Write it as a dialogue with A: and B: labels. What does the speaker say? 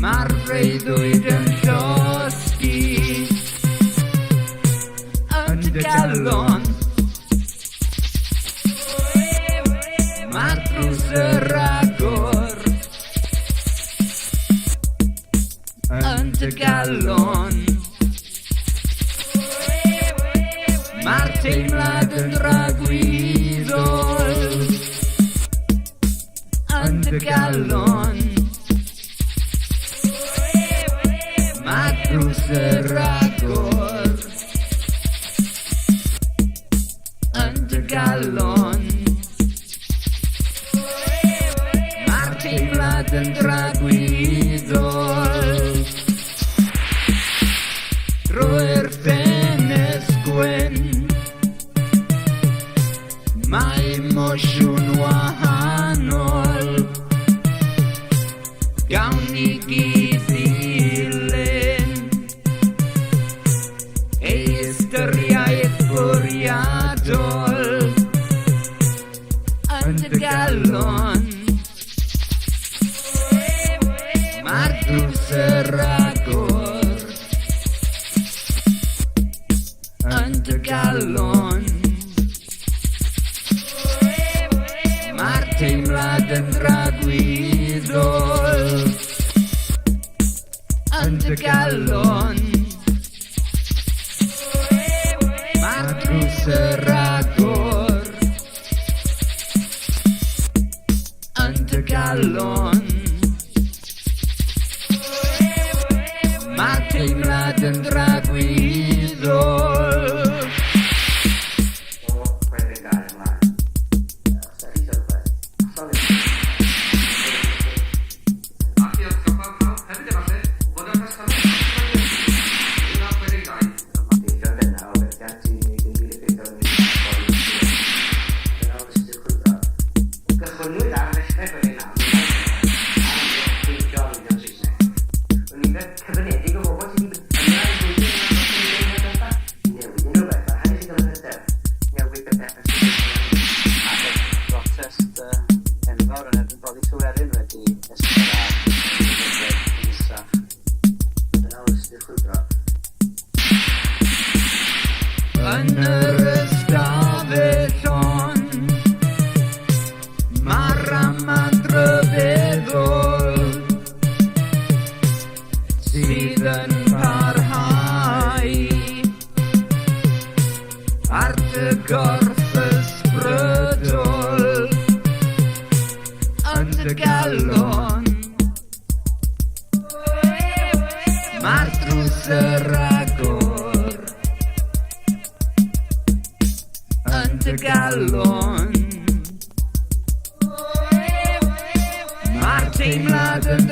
A: Mae'r freuddwyd yn llosgi yn dy galon. Mae'r drws yr agor yn dy galon. Mae'r teimlad yn ragwyddol yn dy galon. Mae'r drws yr agor yn dy galon. Mae'r teimlad yn ragwyddol drwy'r ffenest gwyn. Mae emosiwn wahanol gawn ni gyd ddilyn ei ystyriaeth bwriadol yn dy galon. Mae'r drws yr agor yn dy galon. Mae'r teimlad yn ragwyddol yn dy galon. Mae'r drws yr agor yn dy galon. Mae'r teimlad yn ragwyddol. Yn yr ystafell hon, mae'r ramad ryfeddol sydd yn parhau ar dy gorff ysbrydol yn dy galon. Mae'r drws yr agor yn dy galon. Mae'r teimlad yn